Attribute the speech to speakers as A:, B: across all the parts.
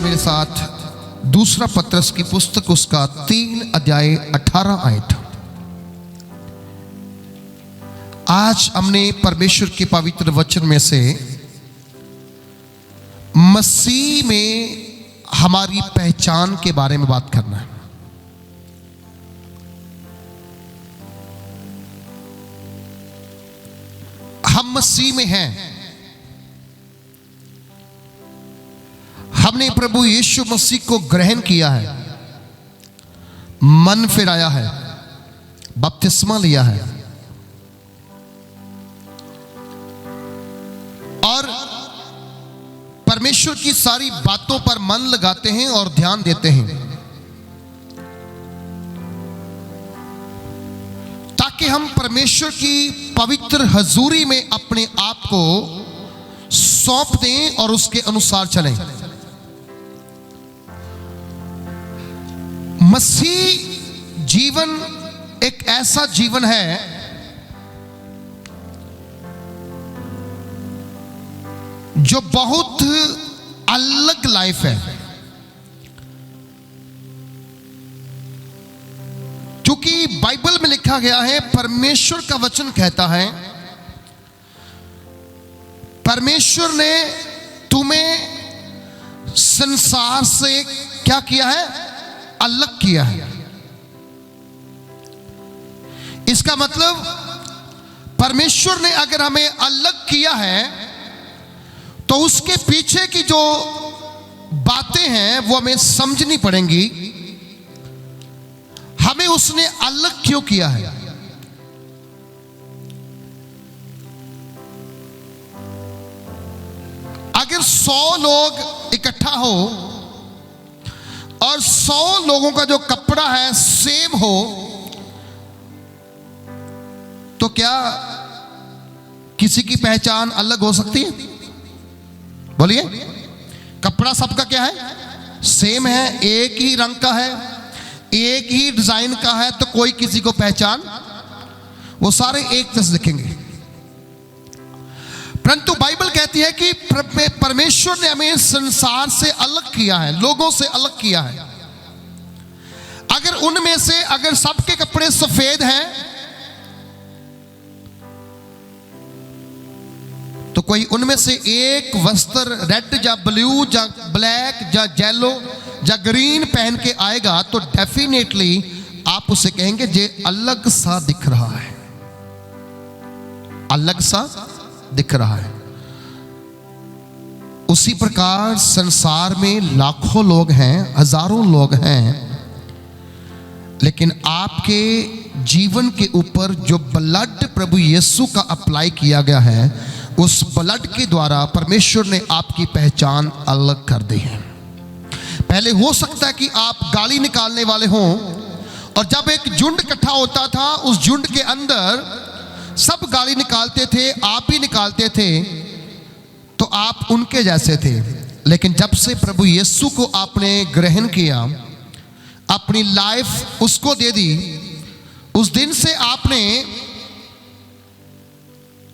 A: मेरे साथ दूसरा पत्रस की पुस्तक उसका 3 अध्याय 18 आयत। आज हमने परमेश्वर के पवित्र वचन में से मसीह में हमारी पहचान के बारे में बात करना है। हम मसीह में हैं। हमने प्रभु यीशु मसीह को ग्रहण किया है, मन फिराया है, बपतिस्मा लिया है और परमेश्वर की सारी बातों पर मन लगाते हैं और ध्यान देते हैं, ताकि हम परमेश्वर की पवित्र हजूरी में अपने आप को सौंप दें और उसके अनुसार चलें। मसीह जीवन एक ऐसा जीवन है जो बहुत अलग लाइफ है, क्योंकि बाइबल में लिखा गया है, परमेश्वर का वचन कहता है, परमेश्वर ने तुम्हें संसार से क्या किया है? अलग किया है। इसका मतलब परमेश्वर ने अगर हमें अलग किया है तो उसके पीछे की जो बातें हैं वो हमें समझनी पड़ेंगी। हमें उसने अलग क्यों किया है? अगर 100 लोग इकट्ठा हो और 100 लोगों का जो कपड़ा है सेम हो तो क्या किसी की पहचान अलग हो सकती है? बोलिए। कपड़ा सबका क्या है? सेम है, एक ही रंग का है, एक ही डिजाइन का है, तो कोई किसी को पहचान, वो सारे एक जैसे दिखेंगे। परंतु बाइबल कहती है कि परमेश्वर ने हमें संसार से अलग किया है, लोगों से अलग किया है। अगर उनमें से अगर सबके कपड़े सफेद हैं तो कोई उनमें से एक वस्त्र रेड या ब्लू या ब्लैक या येलो या ग्रीन पहन के आएगा तो डेफिनेटली आप उसे कहेंगे ये अलग सा दिख रहा है, अलग सा दिख रहा है। उसी प्रकार संसार में लाखों लोग हैं, हजारों लोग हैं, लेकिन आपके जीवन के ऊपर जो ब्लड प्रभु यीशु का अप्लाई किया गया है, उस ब्लड के द्वारा परमेश्वर ने आपकी पहचान अलग कर दी है। पहले हो सकता है कि आप गाली निकालने वाले हों और जब एक झुंड इकट्ठा होता था उस झुंड के अंदर सब गाली निकालते थे, आप भी निकालते थे, तो आप उनके जैसे थे। लेकिन जब से प्रभु यीशु को आपने ग्रहण किया, अपनी लाइफ उसको दे दी, उस दिन से आपने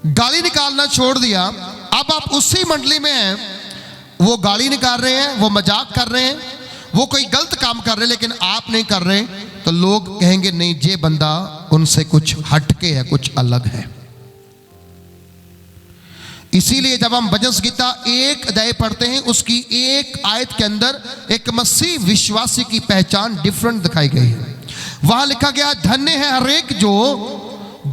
A: गाली निकालना छोड़ दिया। अब आप उसी मंडली में हैं, वो गाली निकाल रहे हैं, वो मजाक कर रहे हैं, वो कोई गलत काम कर रहे हैं, लेकिन आप नहीं कर रहे, तो लोग कहेंगे नहीं, ये बंदा उनसे कुछ हटके है, कुछ अलग है। इसीलिए जब हम भजन संहिता 1 अध्याय पढ़ते हैं, उसकी एक आयत के अंदर एक मसीह विश्वासी की पहचान डिफरेंट दिखाई गई है। वहां लिखा गया, धन्य है हर एक जो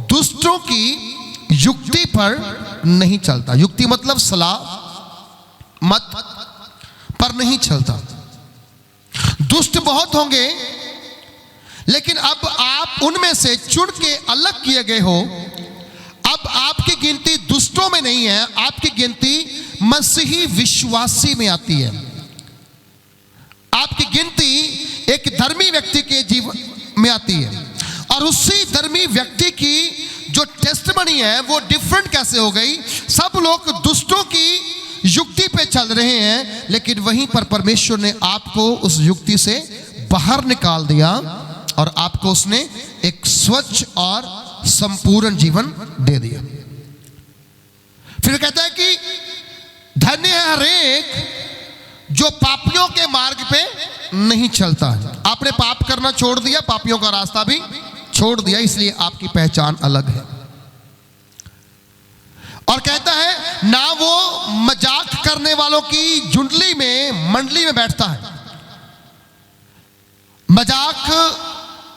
A: दुष्टों की युक्ति पर नहीं चलता। युक्ति मतलब सलाह मत पर नहीं चलता। दुष्ट बहुत होंगे, लेकिन अब आप उनमें से चुन के अलग किए गए हो। अब आपकी गिनती दुष्टों में नहीं है, आपकी गिनती मसीही विश्वासी में आती है। आपकी गिनती एक धर्मी व्यक्ति के जीवन में आती है, और उसी धर्मी व्यक्ति की जो टेस्टमनी है वो डिफरेंट कैसे हो गई? सब लोग दुष्टों की युक्ति पे चल रहे हैं, लेकिन वहीं पर परमेश्वर ने आपको उस युक्ति से बाहर निकाल दिया और आपको उसने एक स्वच्छ और संपूर्ण जीवन दे दिया। फिर कहता है कि धन्य है हर एक जो पापियों के मार्ग पे नहीं चलता है। आपने पाप करना छोड़ दिया, पापियों का रास्ता भी छोड़ दिया, इसलिए आपकी पहचान अलग है। और कहता है ना वो मजाक करने वालों की झुंडली में मंडली में बैठता है।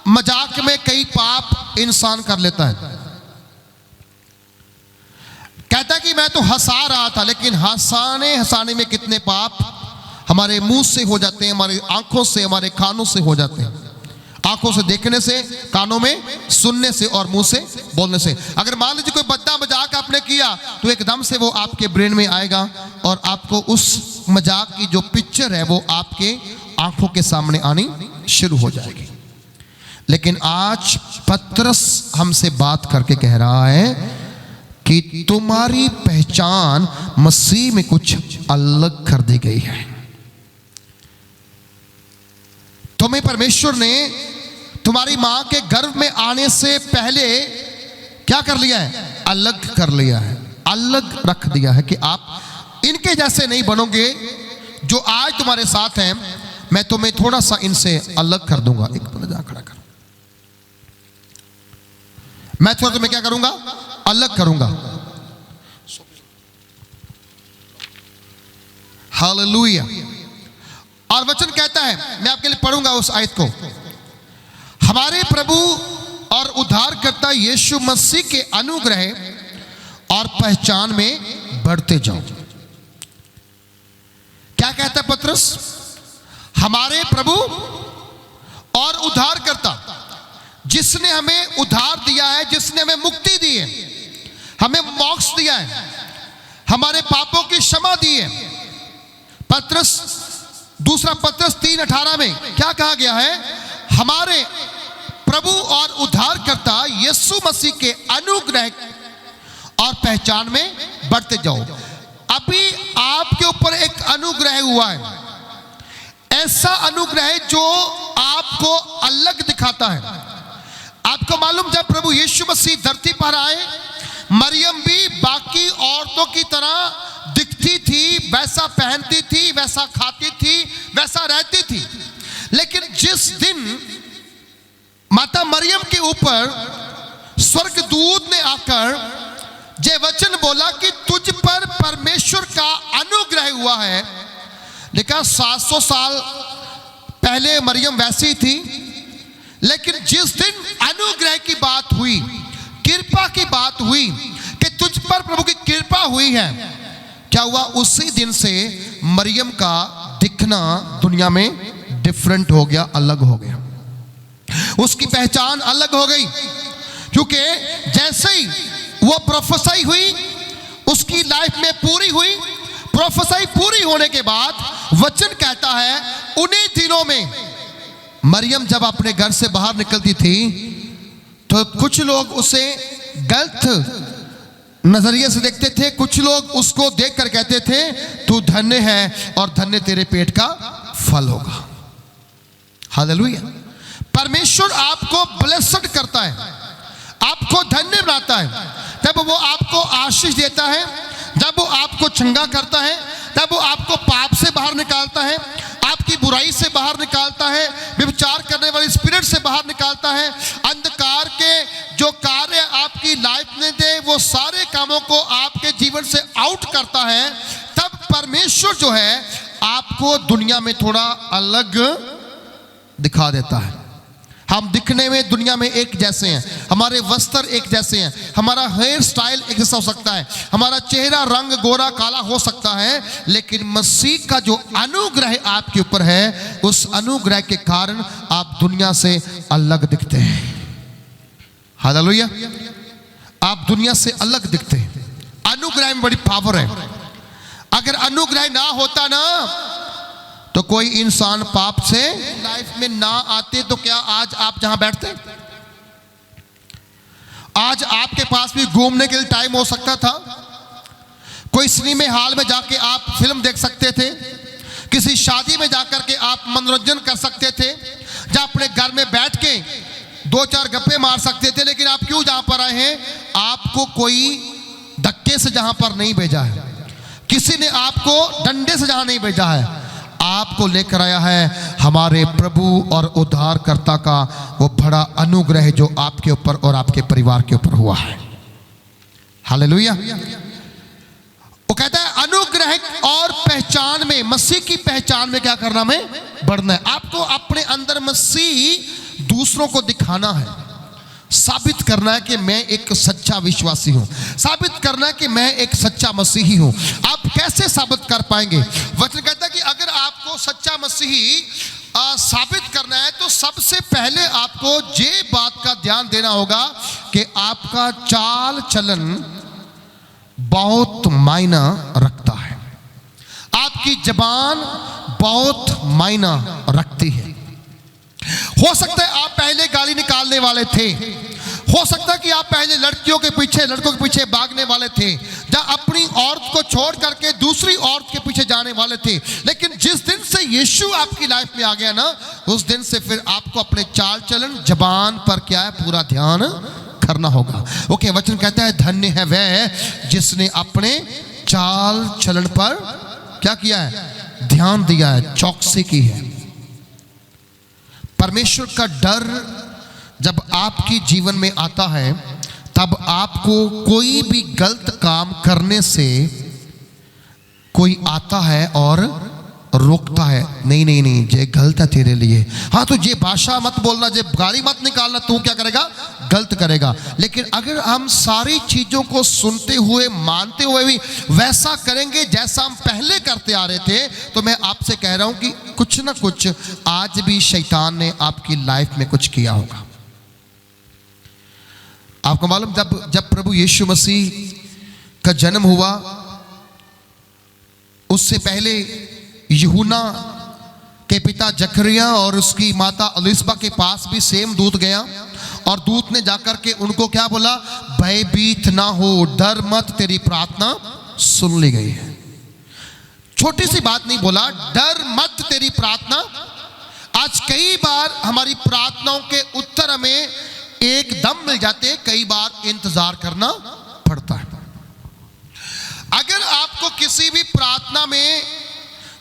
A: मजाक में कई पाप इंसान कर लेता है। कहता है कि मैं तो हंसा रहा था, लेकिन हंसाने में कितने पाप हमारे मुंह से हो जाते हैं, हमारी आंखों से, हमारे कानों से हो जाते हैं। आंखों से देखने से, कानों में सुनने से और मुंह से बोलने से। अगर मान लीजिए कोई बद्दा मजाक आपने किया तो एकदम से वो आपके ब्रेन में आएगा और आपको उस मजाक की जो पिक्चर है वो आपके आंखों के सामने आनी शुरू हो जाएगी। लेकिन आज पतरस हमसे बात करके कह रहा है कि तुम्हारी पहचान मसीह में कुछ अलग कर दी गई है। तुम्हें परमेश्वर ने तुम्हारी मां के गर्भ में आने से पहले क्या कर लिया है? अलग कर लिया है, अलग रख दिया है कि आप इनके जैसे नहीं बनोगे जो आज तुम्हारे साथ हैं। मैं तुम्हें थोड़ा सा इनसे अलग कर दूंगा। एक मिनट जा खड़ा कर, मैं थोड़ा तुम्हें क्या करूंगा? अलग करूंगा। हालेलुया। और वचन कहता है, मैं आपके लिए पढ़ूंगा उस आयत को, हमारे प्रभु और उद्धारकर्ता यीशु मसीह के अनुग्रह और पहचान में बढ़ते जाओ। क्या कहता है पतरस? हमारे प्रभु और उद्धारकर्ता, जिसने हमें उद्धार दिया है, जिसने हमें मुक्ति दी है, हमें मोक्ष दिया है, हमारे पापों की क्षमा दी है। पतरस, दूसरा पतरस 3:18 में क्या कहा गया है? हमारे प्रभु और उद्धारकर्ता यीशु मसीह के अनुग्रह और पहचान में बढ़ते जाओ। अभी आपके ऊपर एक अनुग्रह हुआ है, ऐसा अनुग्रह जो आपको अलग दिखाता है। आपको मालूम, जब प्रभु यीशु मसीह धरती पर आए, मरियम भी बाकी औरतों की तरह दिखती थी, वैसा पहनती थी, वैसा खाती थी, वैसा रहती थी। लेकिन जिस दिन माता मरियम के ऊपर स्वर्गदूत ने आकर ये वचन बोला कि तुझ पर परमेश्वर का अनुग्रह हुआ है, लिखा 700 साल पहले मरियम वैसी थी, लेकिन जिस दिन अनुग्रह की बात हुई, कृपा की बात हुई कि तुझ पर प्रभु की कृपा हुई है, क्या हुआ? उसी दिन से मरियम का दिखना दुनिया में डिफरेंट हो गया, अलग हो गया। उसकी पहचान अलग हो गई, क्योंकि जैसे ही वो प्रोफेसाई हुई, उसकी लाइफ में पूरी हुई। प्रोफेसाई पूरी होने के बाद वचन कहता है, उन्हीं दिनों में मरियम जब अपने घर से बाहर निकलती थी तो कुछ लोग उसे गलत नजरिए से देखते थे, कुछ लोग उसको देखकर कहते थे तू धन्य है और धन्य तेरे पेट का फल होगा। हालेलुया। परमेश्वर आपको ब्लेस्ड करता है, आपको धन्य बनाता है, तब वो आपको आशीष देता है, जब वो आपको चंगा करता है, तब वो आपको पाप से बाहर निकालता है, आपकी बुराई से बाहर निकालता है, व्यभिचार करने वाली स्पिरिट से बाहर निकालता है, अंधकार के जो कार्य आपकी लाइफ में थे वो सारे कामों को आपके जीवन से आउट करता है। तब परमेश्वर जो है आपको दुनिया में थोड़ा अलग दिखा देता है। हम दिखने में दुनिया में एक जैसे हैं, हमारे वस्त्र एक जैसे हैं, हमारा हेयर स्टाइल एक जैसा हो सकता है, हमारा चेहरा रंग गोरा काला हो सकता है, लेकिन मसीह का जो अनुग्रह आपके ऊपर है, उस अनुग्रह के कारण आप दुनिया से अलग दिखते हैं। हालेलुया। आप दुनिया से अलग दिखते हैं। अनुग्रह में बड़ी पावर है। अगर अनुग्रह ना होता ना तो कोई इंसान पाप से लाइफ में ना आते तो क्या आज आप जहां बैठते? आज आपके पास भी घूमने के लिए टाइम हो सकता था, कोई सिनेमा हॉल में जाके आप फिल्म देख सकते थे, किसी शादी में जाकर के आप मनोरंजन कर सकते थे, जहां अपने घर में बैठ के 2-4 गप्पे मार सकते थे। लेकिन आप क्यों जहां पर आए हैं? आपको कोई धक्के से जहां पर नहीं भेजा है, किसी ने आपको डंडे से जहां नहीं भेजा है, आपको लेकर आया है हमारे प्रभु और उद्धारकर्ता का वो बड़ा अनुग्रह जो आपके ऊपर और आपके परिवार के ऊपर हुआ है। हालेलुया। वो कहता है अनुग्रह और पहचान में, मसीह की पहचान में क्या करना, में बढ़ना है। आपको अपने अंदर मसीह दूसरों को दिखाना है, साबित करना है कि मैं एक सच्चा विश्वासी हूं, साबित करना है कि मैं एक सच्चा मसीही हूं। आप कैसे साबित कर पाएंगे? वचन कहता है कि अगर आपको सच्चा मसीही साबित करना है तो सबसे पहले आपको ये बात का ध्यान देना होगा कि आपका चाल चलन बहुत मायना रखता है, आपकी जबान बहुत मायना रखती है। हो सकता है आप पहले गाली निकालने वाले थे, हो सकता है कि आप पहले लड़कियों के पीछे, लड़कों के पीछे भागने वाले थे, जहां अपनी औरत को छोड़ करके दूसरी औरत के पीछे जाने वाले थे। लेकिन जिस दिन से यीशु आपकी लाइफ में आ गया ना, उस दिन से फिर आपको अपने चाल चलन, जबान पर क्या है, पूरा ध्यान करना होगा। ओके, वचन कहता है धन्य है वह जिसने अपने चाल चलन पर क्या किया है, ध्यान दिया है, चौकसी की है। परमेश्वर का डर जब आपके जीवन में आता है तब आपको कोई भी गलत काम करने से कोई आता है और रोकता है, नहीं नहीं नहीं, ये गलत है तेरे लिए। हाँ, तो ये भाषा मत बोलना, ये गाली मत निकालना, तू क्या करेगा, गलत करेगा। लेकिन अगर हम सारी चीज़ों को सुनते हुए, मानते हुए भी वैसा करेंगे जैसा हम पहले करते आ रहे थे, तो मैं आपसे कह रहा हूं कि कुछ ना कुछ आज भी शैतान ने आपकी लाइफ में कुछ किया होगा। आपको मालूम, जब प्रभु यीशु मसीह का जन्म हुआ, उससे पहले यूहन्ना के पिता जकरिया और उसकी माता एलिसबा के पास भी सेम दूत गया, और दूत ने जाकर के उनको क्या बोला, भयभीत ना हो, डर मत, तेरी प्रार्थना सुन ली गई है। छोटी सी बात नहीं बोला, डर मत, तेरी प्रार्थना। आज कई बार हमारी प्रार्थनाओं के उत्तर हमें एकदम मिल जाते हैं, कई बार इंतजार करना पड़ता है। अगर आपको किसी भी प्रार्थना में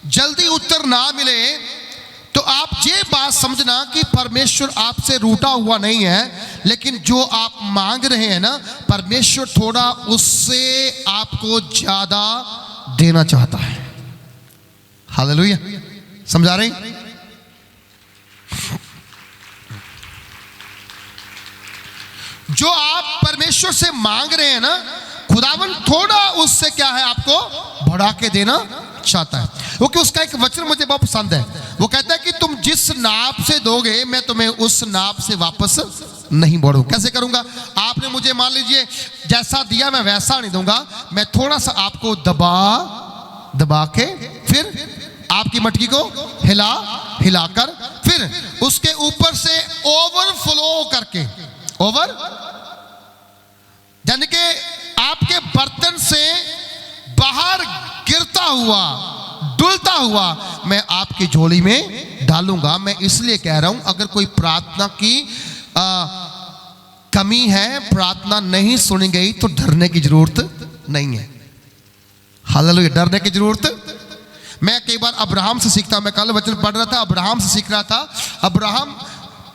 A: जल्दी उत्तर ना मिले तो आप ये बात समझना कि परमेश्वर आपसे रूठा हुआ नहीं है, लेकिन जो आप मांग रहे हैं ना, परमेश्वर थोड़ा उससे आपको ज्यादा देना चाहता है। हालेलुया, समझा रहे हैं? जो आप परमेश्वर से मांग रहे हैं ना, खुदावन थोड़ा उससे क्या है, आपको बढ़ा के देना चाहता है। क्योंकि उसका एक वचन मुझे बहुत पसंद है। वो कहता है कि तुम जिस नाप से दोगे मैं तुम्हें उस नाप से वापस नहीं बढ़ूं। कैसे करूंगा? आपने मुझे मान लीजिए जैसा दिया मैं वैसा नहीं दूंगा, मैं थोड़ा सा आपको दबा के फिर आपकी मटकी को हिलाकर फिर उसके ऊपर से ओवरफ्लो करके, यानी कि आपके बर्तन से बाहर गिरता हुआ, डुलता हुआ मैं आपकी झोली में डालूंगा। मैं इसलिए कह रहा हूं, अगर कोई प्रार्थना की कमी है, प्रार्थना नहीं सुनी गई, तो डरने की जरूरत नहीं है। हालेलुया, डरने की जरूरत। मैं कई बार अब्राहम से सीखता हूं। मैं कल वचन पढ़ रहा था, अब्राहम से सीख रहा था। अब्राहम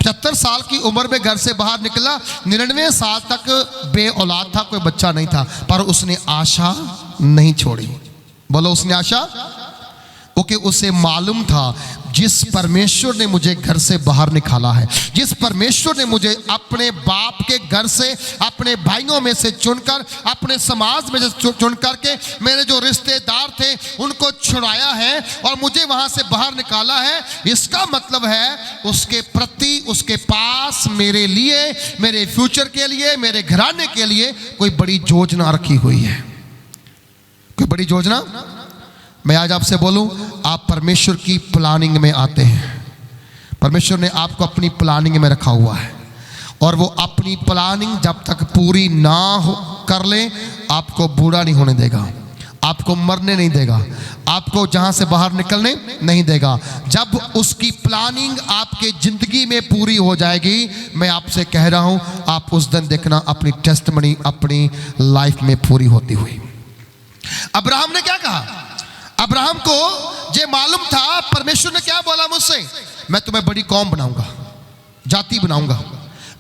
A: 75 साल की उम्र में घर से बाहर निकला, 99 साल तक बे औलाद था, कोई बच्चा नहीं था, पर उसने आशा नहीं छोड़ी। बोलो, उसने आशा। ओके, उसे मालूम था जिस परमेश्वर ने मुझे घर से बाहर निकाला है, जिस परमेश्वर ने मुझे अपने बाप के घर से, अपने भाइयों में से चुनकर, अपने समाज में से चुन करके मेरे जो रिश्तेदार थे उनको छुड़ाया है और मुझे वहां से बाहर निकाला है, इसका मतलब है उसके प्रति, उसके पास मेरे लिए, मेरे फ्यूचर के लिए, मेरे घराने के लिए कोई बड़ी योजना रखी हुई है। कोई बड़ी योजना। मैं आज आपसे बोलूं, आप परमेश्वर की प्लानिंग में आते हैं। परमेश्वर ने आपको अपनी प्लानिंग में रखा हुआ है, और वो अपनी प्लानिंग जब तक पूरी ना कर ले, आपको बूढ़ा नहीं होने देगा, आपको मरने नहीं देगा, आपको जहां से बाहर निकलने नहीं देगा। जब उसकी प्लानिंग आपके जिंदगी में पूरी हो जाएगी, मैं आपसे कह रहा हूं, आप उस दिन देखना अपनी टेस्टमनी अपनी लाइफ में पूरी होती हुई। अब्राहम ने क्या कहा? अब्राहम को ये मालूम था, परमेश्वर ने क्या बोला मुझसे, मैं तुम्हें बड़ी कौम बनाऊंगा, जाति बनाऊंगा,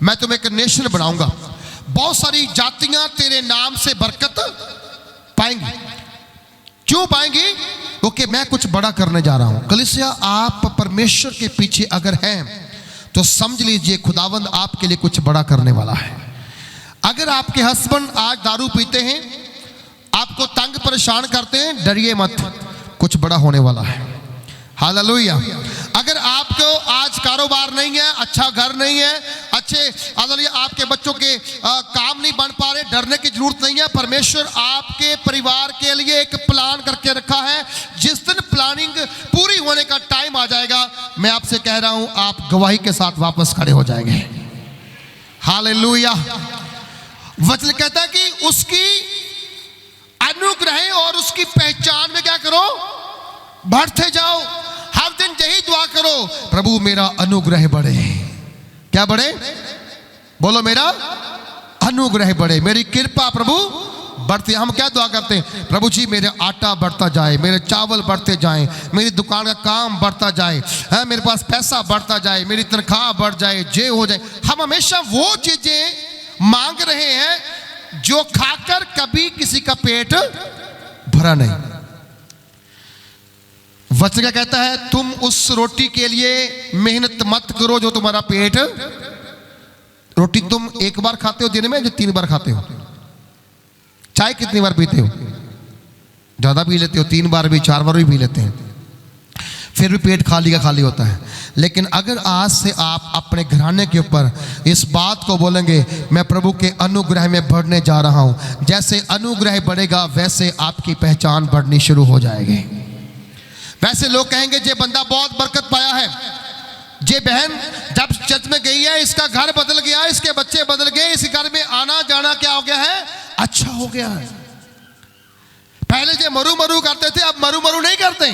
A: मैं तुम्हें एक नेशन बनाऊंगा, बहुत सारी जातियां तेरे नाम से बरकत पाएंगी। क्यों पाएंगी? क्योंकि मैं कुछ बड़ा करने जा रहा हूं। कलीसिया, आप परमेश्वर के पीछे अगर हैं तो समझ लीजिए खुदावंद आपके लिए कुछ बड़ा करने वाला है। अगर आपके हस्बैंड आज दारू पीते हैं, आपको तंग परेशान करते हैं, डरिए मत, कुछ बड़ा होने वाला है। हालेलुया। अगर आपको आज कारोबार नहीं है, अच्छा घर नहीं है, अच्छे हालेलुया आपके बच्चों के काम नहीं बन पा रहे, डरने की जरूरत नहीं है। परमेश्वर आपके परिवार के लिए एक प्लान करके रखा है। जिस दिन प्लानिंग पूरी होने का टाइम आ जाएगा, मैं आपसे कह रहा हूं, आप गवाही के साथ वापस खड़े हो जाएंगे। हालेलुया। वचन कहता है कि उसकी अनुग्रह और उसकी पहचान में क्या करो, बढ़ते जाओ। हर दिन यही दुआ करो, प्रभु मेरा अनुग्रह बढ़े। क्या बढ़े? बोलो, मेरा अनुग्रह बढ़े, मेरी कृपा प्रभु बढ़ती। हम क्या दुआ करते हैं? प्रभु जी मेरे आटा बढ़ता जाए, मेरे चावल बढ़ते जाएं, मेरी दुकान का काम बढ़ता जाए, मेरे पास पैसा बढ़ता जाए, मेरी तनख्वाह बढ़ जाए, जे हो जाए। हम हमेशा वो चीजें मांग रहे हैं जो खाकर कभी किसी का पेट भरा नहीं। वचन क्या कहता है? तुम उस रोटी के लिए मेहनत मत करो जो तुम्हारा पेट, रोटी तुम एक बार खाते हो दिन में, जो 3 बार खाते हो। चाय कितनी बार पीते हो? ज्यादा पी लेते हो, 3 बार भी, 4 बार भी पी लेते हैं, फिर भी पेट खाली का खाली होता है। लेकिन अगर आज से आप अपने घराने के ऊपर इस बात को बोलेंगे, मैं प्रभु के अनुग्रह में बढ़ने जा रहा हूं, जैसे अनुग्रह बढ़ेगा वैसे आपकी पहचान बढ़नी शुरू हो जाएगी। वैसे लोग कहेंगे जे बंदा बहुत बरकत पाया है, जे बहन जब चर्च में गई है इसका घर बदल गया, इसके बच्चे बदल गए, इस घर में आना जाना क्या हो गया है, अच्छा हो गया है। पहले जे मरू मरू करते थे, अब मरू मरू नहीं करते।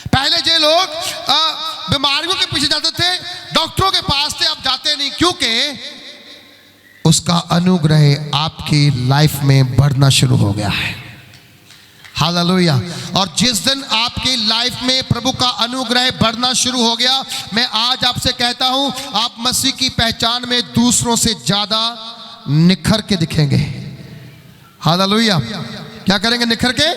A: पहले जे लोग बीमारियों के पीछे जाते थे, डॉक्टरों के पास थे, अब जाते नहीं, क्योंकि उसका अनुग्रह आपकी लाइफ में बढ़ना शुरू हो गया है। हालेलुया। और जिस दिन आपकी लाइफ में प्रभु का अनुग्रह बढ़ना शुरू हो गया, मैं आज आपसे कहता हूं, आप मसीह की पहचान में दूसरों से ज्यादा निखर के दिखेंगे। हालेलुया। क्या करेंगे? निखर के।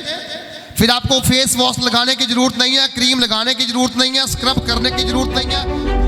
A: फिर आपको फेस वॉश लगाने की जरूरत नहीं है, क्रीम लगाने की जरूरत नहीं है, स्क्रब करने की जरूरत नहीं है।